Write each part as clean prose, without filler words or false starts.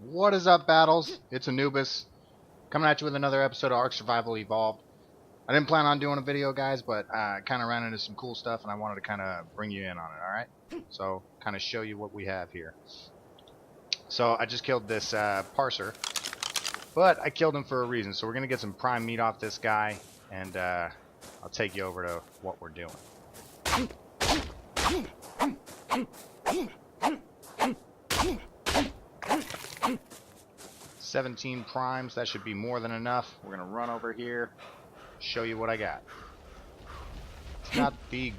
What is up, Battles? It's Anubis, coming at you with another episode of ARK Survival Evolved. I didn't plan on doing a video, guys, but I kind of ran into some cool stuff, and I wanted to kind of bring you in on it, alright? So, kind of show you what we have here. So, I just killed this parser, but I killed him for a reason. So, we're going to get some prime meat off this guy, and I'll take you over to what we're doing. 17 primes, that should be more than enough. We're gonna run over here, show you what I got. It's not the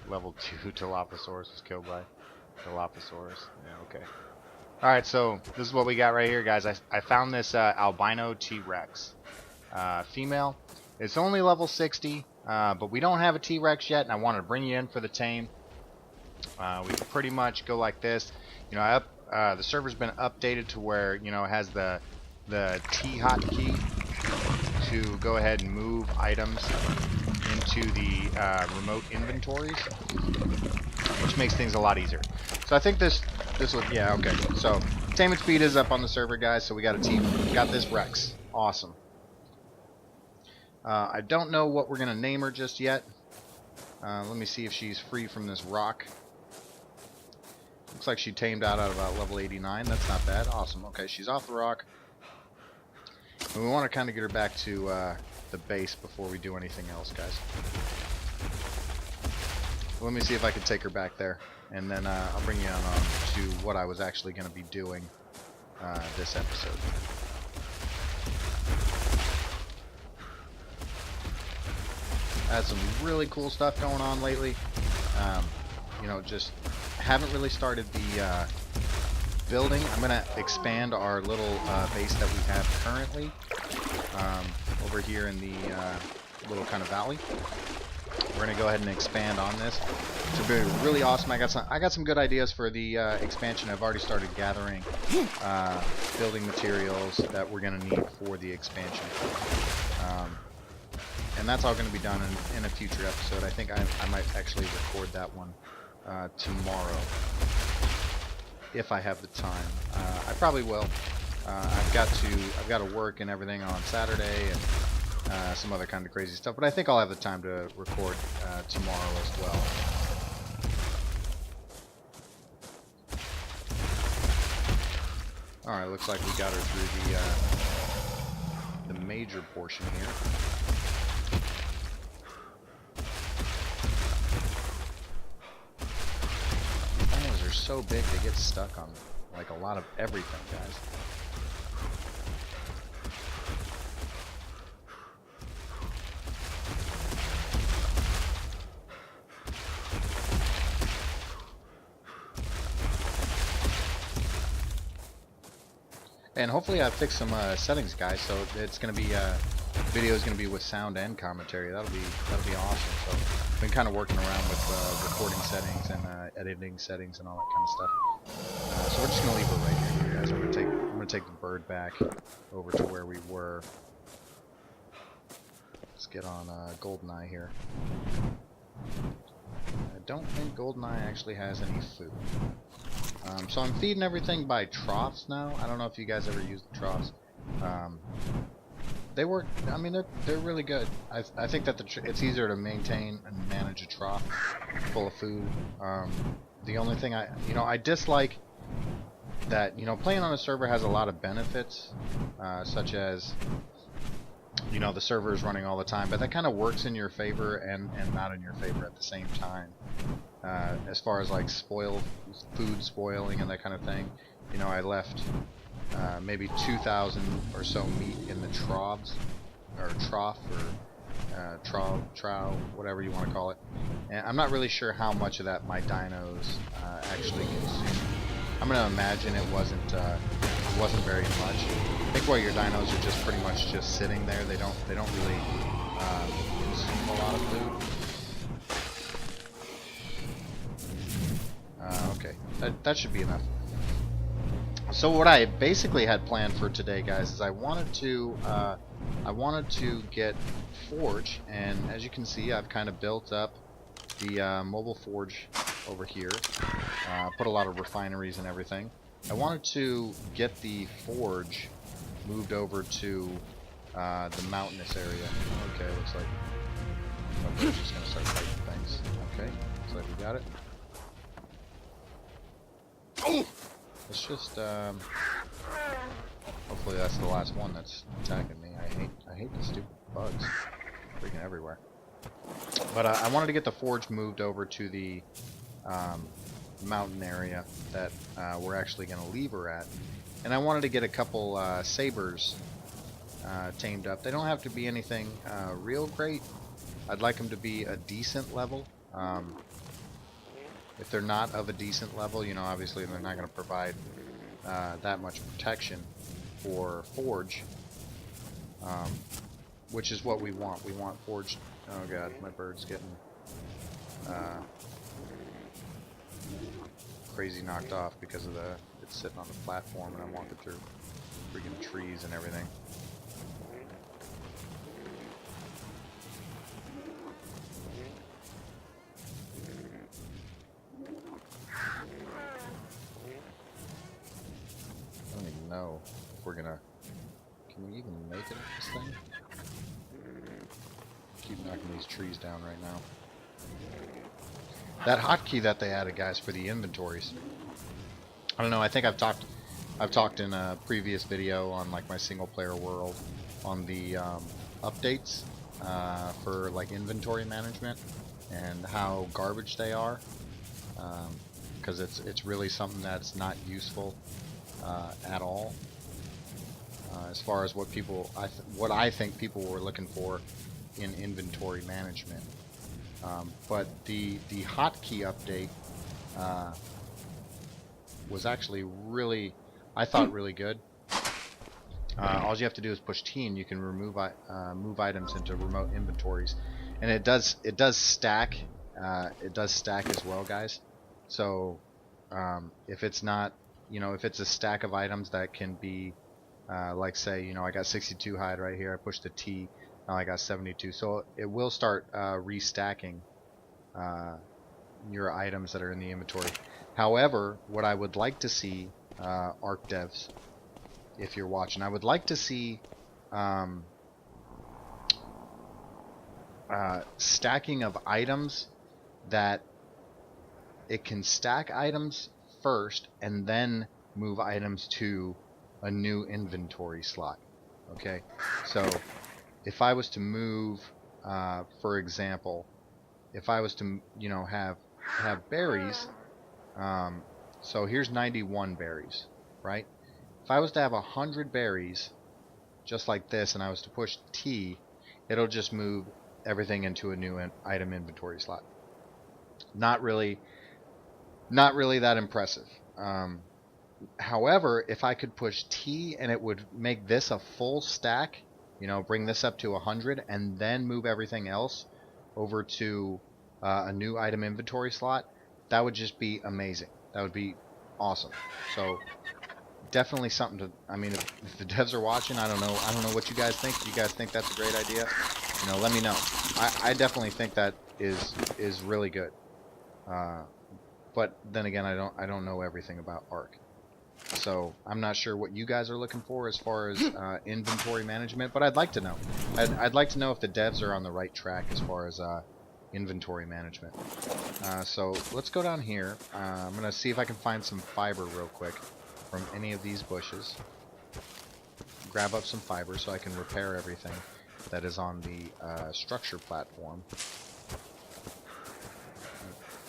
level 2 Dilophosaurus was killed by Dilophosaurus. Yeah, okay. Alright, so this is what we got right here, guys. I found this albino T-Rex. Female. It's only level 60, but we don't have a T-Rex yet, and I wanted to bring you in for the tame. We can pretty much go like this. You know, the server's been updated to where, you know, it has the T hotkey to go ahead and move items into the remote inventories, which makes things a lot easier. So I think this was, yeah, okay. So taming speed is up on the server, guys. So we got a team. We got this Rex. Awesome. I don't know what we're gonna name her just yet. Let me see if she's free from this rock. Looks like she tamed out at about level 89. That's not bad. Awesome. Okay, she's off the rock. And we want to kind of get her back to the base before we do anything else, guys. Let me see if I can take her back there. And then I'll bring you on to what I was actually going to be doing this episode. I had some really cool stuff going on lately. You know, just haven't really started the building. I'm going to expand our little base that we have currently over here in the little kind of valley. We're going to go ahead and expand on this. It's going to be really awesome. I got some good ideas for the expansion. I've already started gathering building materials that we're going to need for the expansion. And that's all going to be done in a future episode. I think I might actually record that one tomorrow, if I have the time. I probably will. I've got to work and everything on Saturday and some other kind of crazy stuff, but I think I'll have the time to record tomorrow as well. All right, looks like we got her through the major portion here. So big they get stuck on like a lot of everything, guys. And hopefully I fixed some settings, guys, so it's gonna be video is gonna be with sound and commentary. That'll be awesome. So I've been kind of working around with recording settings and editing settings and all that kind of stuff. So we're just gonna leave it right here, guys. I'm gonna take the bird back over to where we were. Let's get on Goldeneye here. I don't think Goldeneye actually has any food. So I'm feeding everything by troughs now. I don't know if you guys ever used the troughs. They work. I mean, they're really good. I think that it's easier to maintain and manage a trough full of food. The only thing I dislike that, you know, playing on a server has a lot of benefits, such as, you know, the server is running all the time, but that kind of works in your favor and not in your favor at the same time. As far as like food spoiling and that kind of thing, you know, I left maybe 2,000 or so meat in the troughs, or trough, or trough, whatever you want to call it. And I'm not really sure how much of that my dinos actually consume. I'm gonna imagine it wasn't very much. I think where your dinos are just pretty much just sitting there. They don't really consume a lot of food. Okay, that should be enough. So what I basically had planned for today, guys, is I wanted to get forge, and as you can see, I've kind of built up the mobile forge over here. Put a lot of refineries and everything. I wanted to get the forge moved over to the mountainous area. Okay, looks like somebody's just going to start fighting things. Okay, looks like we got it. Let's just, hopefully that's the last one that's attacking me. I hate the stupid bugs. Freaking everywhere. But I wanted to get the forge moved over to the mountain area that we're actually going to leave her at. And I wanted to get a couple sabers tamed up. They don't have to be anything real great. I'd like them to be a decent level. If they're not of a decent level, you know, obviously they're not going to provide that much protection for forge, which is what we want. We want forged. Oh god, my bird's getting crazy knocked off because of it's sitting on the platform and I'm walking through freaking trees and everything. I don't even know if we're gonna. Can we even make it at this thing? Keep knocking these trees down right now. That hotkey that they added, guys, for the inventories. I don't know. I think I've talked in a previous video on like my single player world on the updates for like inventory management and how garbage they are. Because it's really something that's not useful at all. As far as what what I think people were looking for in inventory management. But the hotkey update was actually really, I thought, really good. All you have to do is push T and you can remove move items into remote inventories, and it does stack. It does stack as well, guys. So if it's not, you know, if it's a stack of items that can be like, say, you know, I got 62 hide right here, I pushed the T, now I got 72, so it will start restacking your items that are in the inventory. However, what I would like to see, ARK devs, if you're watching, I would like to see stacking of items that it can stack items first and then move items to a new inventory slot. Okay, so if I was to move, for example, if I was to, you know, have berries, so here's 91 berries, right? If I was to have 100 berries, just like this, and I was to push T, it'll just move everything into a new item inventory slot. Not really that impressive. However, if I could push T and it would make this a full stack, you know, bring this up to 100 and then move everything else over to a new item inventory slot, that would just be amazing. That would be awesome. So definitely something to, I mean, if the devs are watching, I don't know what you guys think. Do you guys think that's a great idea? You know, let me know. I definitely think that is really good. But then again, I don't know everything about ARK. So I'm not sure what you guys are looking for as far as inventory management, but I'd like to know. I'd like to know if the devs are on the right track as far as inventory management. So let's go down here. I'm going to see if I can find some fiber real quick from any of these bushes. Grab up some fiber so I can repair everything that is on the structure platform.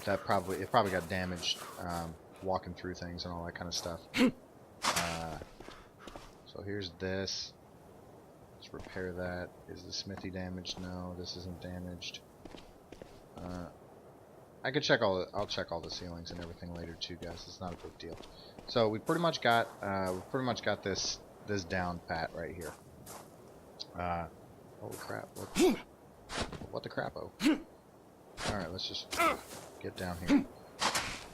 It probably got damaged walking through things and all that kind of stuff. So here's this. Let's repair that. Is the smithy damaged? No, this isn't damaged. I could check I'll check all the ceilings and everything later too, guys. It's not a big deal. So we pretty much got this down pat right here. Holy crap! What the crapo? All right, let's just get down here.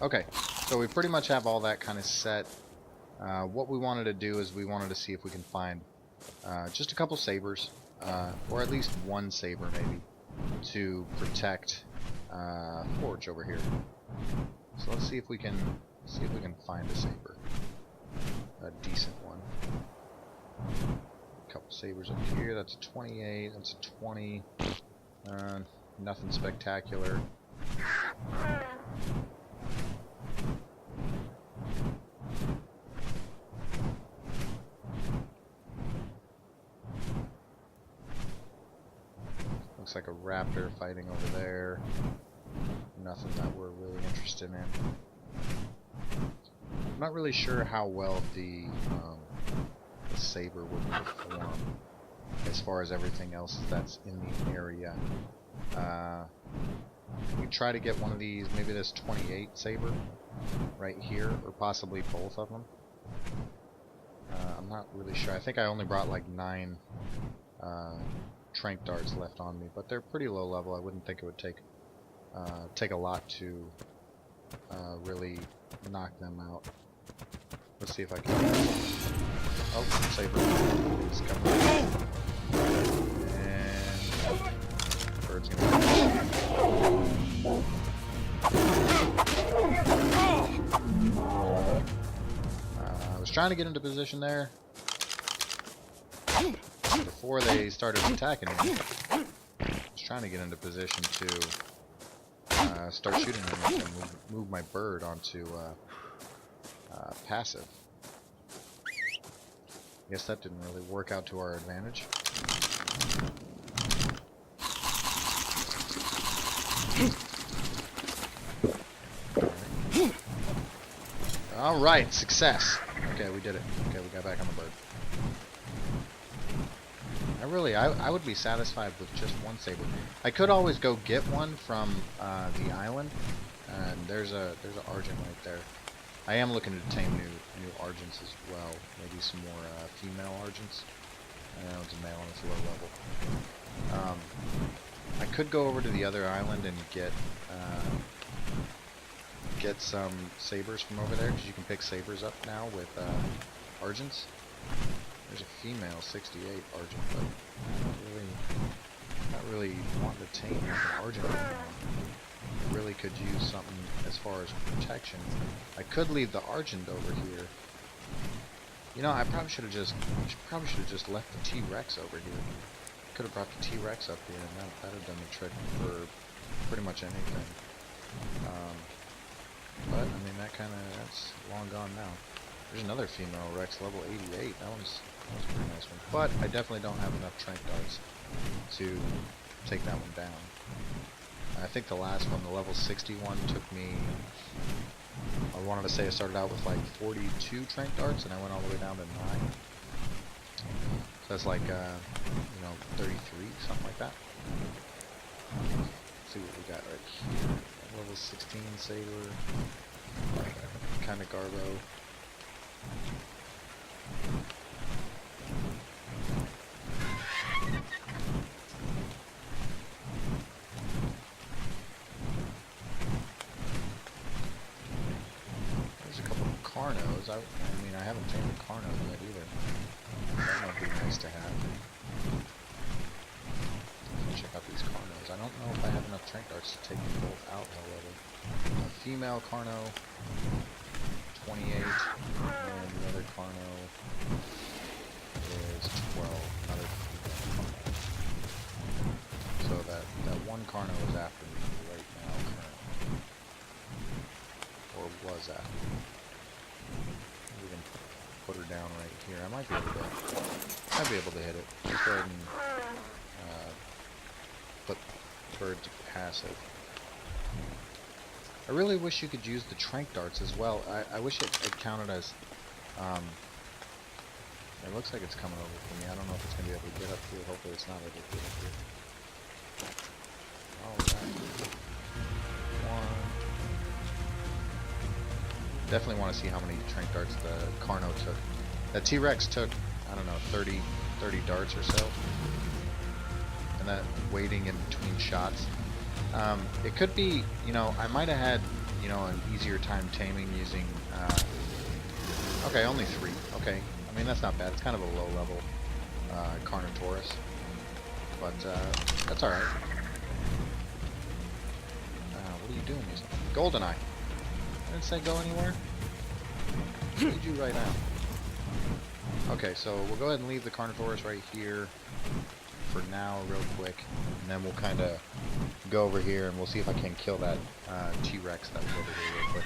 Okay, so we pretty much have all that kind of set. What we wanted to do is we wanted to see if we can find just a couple sabers, or at least one saber maybe, to protect forge over here. So let's see if we can find a saber, a decent one. A couple sabers up here. That's a 28. That's a 20. Nothing spectacular. Looks like a raptor fighting over there. Nothing that we're really interested in. I'm not really sure how well the saber would perform as far as everything else that's in the area. We try to get one of these, maybe this 28 saber right here, or possibly both of them. I'm not really sure. I think I only brought like 9 trank darts left on me, but they're pretty low level. I wouldn't think it would take a lot to really knock them out. Let's see if I can. Oh, saber is coming. And bird's gonna. I was trying to get into position there before they started attacking me. I was trying to get into position to start shooting them and move my bird onto passive. I guess that didn't really work out to our advantage. Alright, success. Okay, we did it. Okay, we got back on the bird. I would be satisfied with just one saber. I could always go get one from the island, and there's a Argent right there. I am looking to tame new Argents as well. Maybe some more female Argents. I know it's a male and it's low level. I could go over to the other island and get some sabers from over there, because you can pick sabers up now with Argents. There's a female 68 Argent, but not really wanting to tame like an Argent anymore. I really could use something as far as protection. I could leave the Argent over here. You know, I probably should have just left the TREX over here. Could have brought the TREX up here, and that'd have done the trick for pretty much anything. But I mean, that's long gone now. There's another female Rex, level 88. That one's a pretty nice one. But I definitely don't have enough trank darts to take that one down. I think the last one, the level 61, took me, I wanted to say I started out with like 42 trank darts, and I went all the way down to 9. So that's like, 33, something like that. Let's see what we got right here. Level 16 saber, kind of garbo. There's a couple of CARNOs. I mean, I haven't tamed a CARNO yet either. That might be nice to have. Check out these CARNOs. I don't know if I have enough trank darts to take them both out, however. A female CARNO, 28, and the other CARNO is 12. Another female CARNO. So that one CARNO is after me right now, currently. Or was after me. We can put her down right here. I might be able to hit it. Just go ahead and put bird to passive. I really wish you could use the trank darts as well. I wish it counted as it looks like it's coming over for me. I don't know if it's gonna be able to get up here. Hopefully it's not able to get up here. Alright. One. Definitely want to see how many trank darts the CARNO took. That TREX took, I don't know, 30 darts or so. And that waiting in between shots. It could be, I might have had, an easier time taming using, okay, only 3. Okay, I mean, that's not bad. It's kind of a low level Carnotaurus, but that's alright. What are you doing? GoldenEye. I didn't say go anywhere. I need you right now. Okay, so we'll go ahead and leave the Carnotaurus right here for now, real quick, and then we'll kind of go over here and we'll see if I can kill that T-Rex that was over here real quick.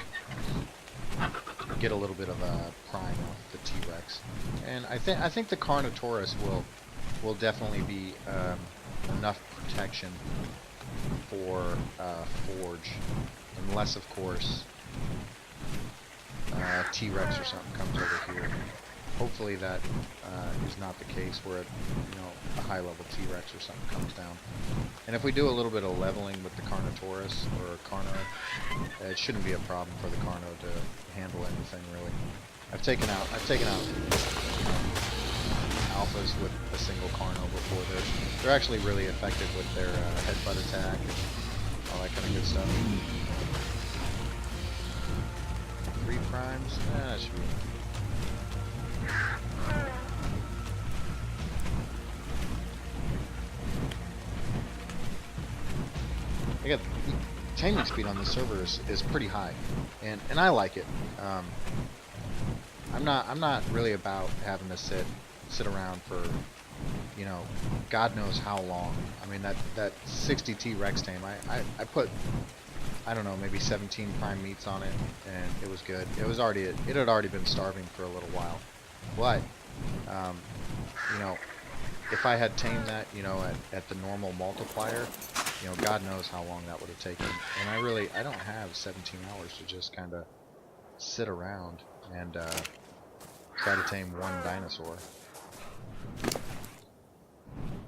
Get a little bit of a prime off the T-Rex, and I think the Carnotaurus will definitely be enough protection for Forge, unless of course T-Rex or something comes over here. Hopefully that is not the case where a high level T-Rex or something comes down. And if we do a little bit of leveling with the Carnotaurus or Carno, it shouldn't be a problem for the Carno to handle anything really. I've taken out alphas with a single Carno before. They're actually really effective with their headbutt attack and all that kind of good stuff. 3 primes? That should be enough. I got taming speed on this server is pretty high, and I like it. I'm not really about having to sit around for God knows how long. I mean that 60 T-Rex tame, I put, I don't know, maybe 17 prime meats on it, and it was good. It had already been starving for a little while, but if I had tamed that at the normal multiplier, God knows how long that would have taken. And I don't have 17 hours to just kind of sit around and try to tame one dinosaur.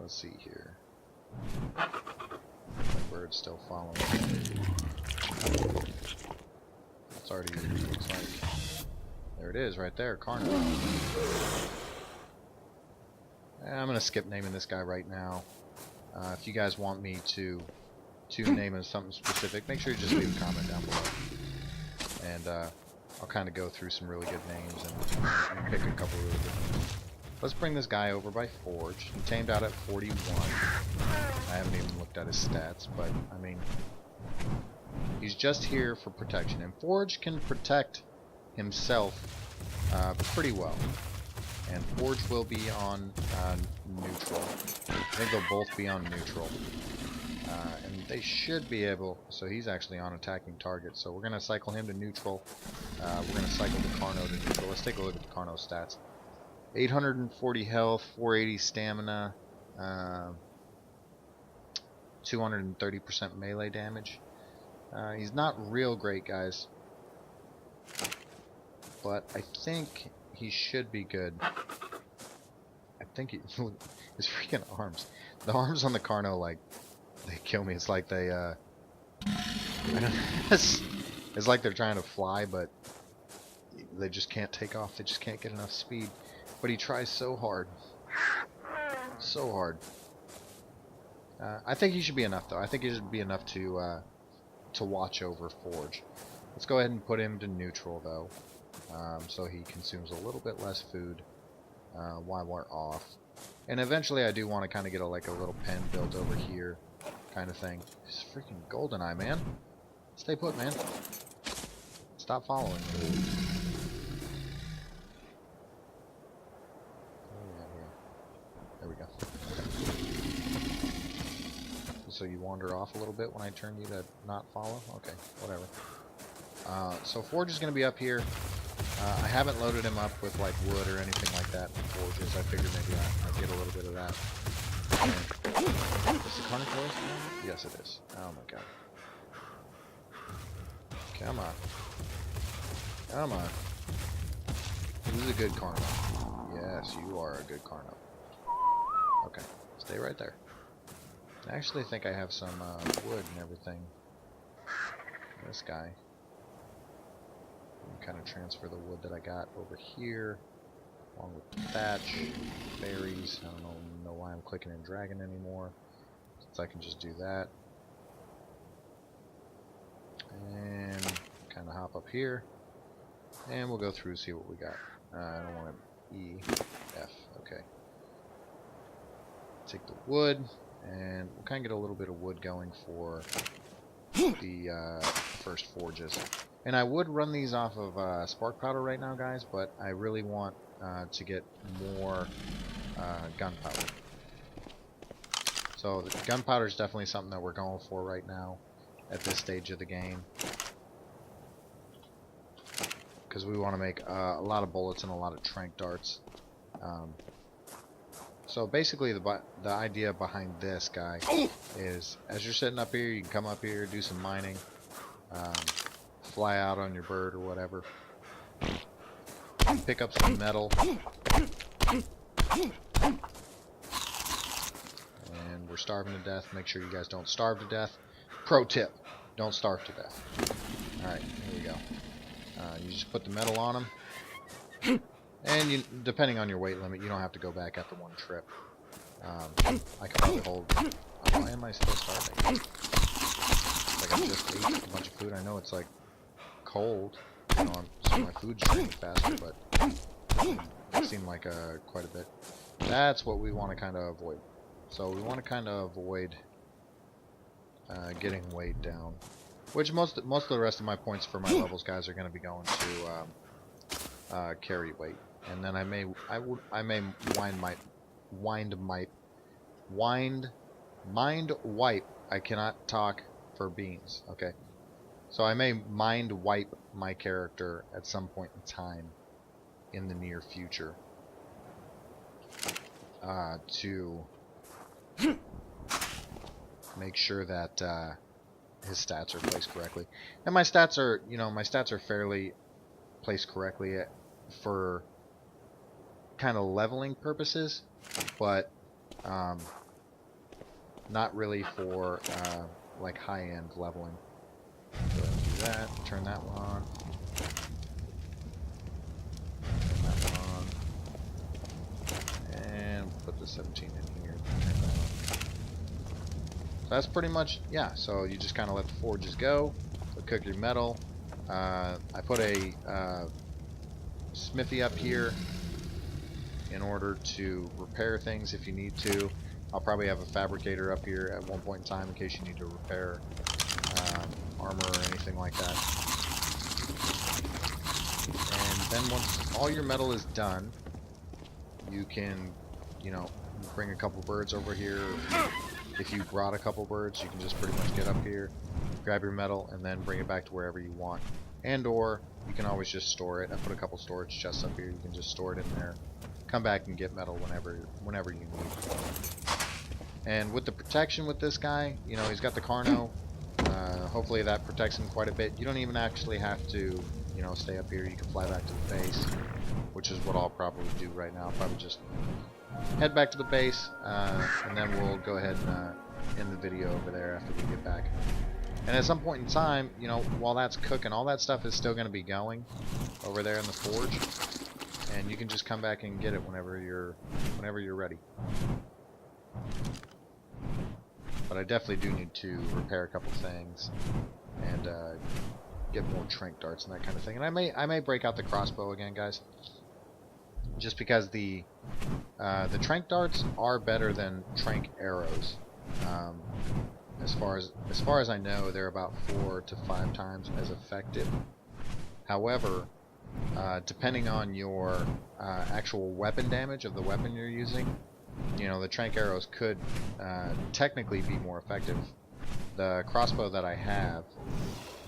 Let's see here. The bird's still following me. It's already, looks like, there it is right there, CARNO. I'm going to skip naming this guy right now. If you guys want me to name him something specific, make sure you just leave a comment down below. And I'll kind of go through some really good names and pick a couple really good names. Let's bring this guy over by Forge. He tamed out at 41. I haven't even looked at his stats, but I mean, he's just here for protection. And Forge can protect himself pretty well. And Forge will be on neutral. I think they'll both be on neutral. And they should be able... So he's actually on attacking target. So we're going to cycle him to neutral. We're going to cycle the CARNO to neutral. Let's take a look at the CARNO stats. 840 health, 480 stamina, 230% melee damage. He's not real great, guys. But I think he should be good. I think his freaking arms. The arms on the CARNO, like, they kill me. It's like they, I don't, it's like they're trying to fly, but they just can't take off. They just can't get enough speed. But he tries so hard. So hard. I think he should be enough, though. I think he should be enough to watch over Forge. Let's go ahead and put him to neutral, though. So he consumes a little bit less food while we're off. And eventually I do want to kind of get a little pen built over here kind of thing. This freaking GoldenEye, man. Stay put, man. Stop following me. There we go. So you wander off a little bit when I turn you to not follow? Okay, whatever. So Forge is going to be up here. I haven't loaded him up with like wood or anything like that in Forges. I figured maybe I'd get a little bit of that. Is the Carnotaurus down? Yes, it is. Oh my god. Come on. Come on. Who's a good CARNO? Yes, you are a good CARNO. Okay, stay right there. I actually think I have some wood and everything. This guy. Kind of transfer the wood that I got over here, along with the thatch, berries. I don't know why I'm clicking and dragging anymore, since I can just do that. And kind of hop up here, and we'll go through see what we got. I don't want to E, F. Okay. Take the wood, and we'll kind of get a little bit of wood going for the first forges. And I would run these off of spark powder right now, guys, but I really want to get more gunpowder. So the gunpowder is definitely something that we're going for right now at this stage of the game, because we want to make a lot of bullets and a lot of trank darts. So basically the idea behind this, guy, is as you're sitting up here, you can come up here, do some mining, fly out on your bird or whatever, pick up some metal, and we're starving to death. Make sure you guys don't starve to death. Pro tip, don't starve to death. Alright, here we go. You just put the metal on them, and you, depending on your weight limit, you don't have to go back after one trip. I can probably hold... why am I still starving? Like I just ate a bunch of food. I know it's like cold, you know, so my food's draining faster, but it seemed like quite a bit. That's what we want to kind of avoid. So we want to kind of avoid getting weighed down. Which most of the rest of my points for my levels, guys, are going to be going to carry weight, and then I may mind wipe. I cannot talk for beans. Okay, so I may mind wipe my character at some point in time in the near future to make sure that his stats are placed correctly. And my stats are, you know, my stats are fairly placed correctly for kind of leveling purposes, but not really for like high-end leveling. So do that, turn that one on. Turn that one on. And put the 17 in here. So that's pretty much, yeah, so you just kind of let the forges go, cook your metal. I put a smithy up here in order to repair things if you need to. I'll probably have a fabricator up here at one point in time in case you need to repair armor or anything like that. And then once all your metal is done, you can, you know, bring a couple birds over here. If you brought a couple birds, you can just pretty much get up here, grab your metal, and then bring it back to wherever you want. And or you can always just store it. I put a couple storage chests up here. You can just store it in there. Come back and get metal whenever you need. And with the protection with this guy, you know, he's got the CARNO. Hopefully that protects him quite a bit. You don't even actually have to, you know, stay up here. You can fly back to the base, which is what I'll probably do right now. I'll probably just head back to the base, and then we'll go ahead and end the video over there after we get back. And at some point in time, you know, while that's cooking, all that stuff is still going to be going over there in the forge, and you can just come back and get it whenever you're ready. But I definitely do need to repair a couple things and get more trank darts and that kind of thing. And I may break out the crossbow again, guys, just because the trank darts are better than trank arrows. As far as I know, they're about 4 to 5 times as effective. However, depending on your actual weapon damage of the weapon you're using, you know, the trank arrows could technically be more effective. The crossbow that I have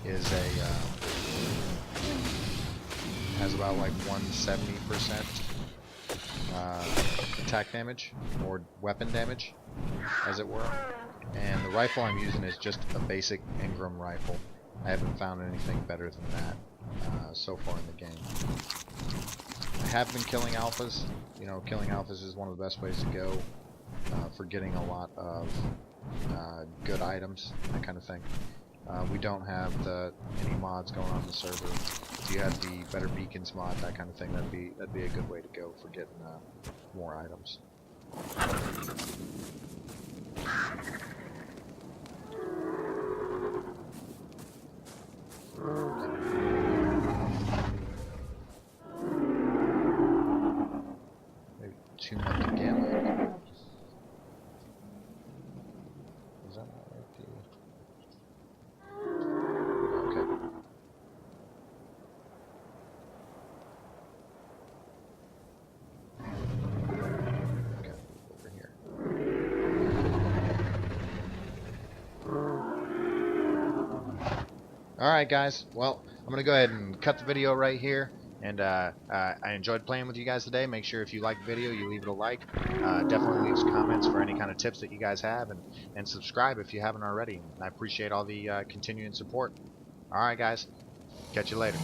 is has about like 170% attack damage, or weapon damage, as it were. And the rifle I'm using is just a basic Ingram rifle. I haven't found anything better than that so far in the game. I have been killing alphas. You know, killing alphas is one of the best ways to go for getting a lot of good items, that kind of thing. We don't have any mods going on the server. If you had the better beacons mod, that kind of thing, that'd be a good way to go for getting more items. Maybe tune up the gamma. Is that not right? All right, guys. Well, I'm gonna go ahead and cut the video right here. And I enjoyed playing with you guys today. Make sure if you like the video, you leave it a like. Definitely leave some comments for any kind of tips that you guys have, and subscribe if you haven't already. And I appreciate all the continuing support. All right, guys. Catch you later.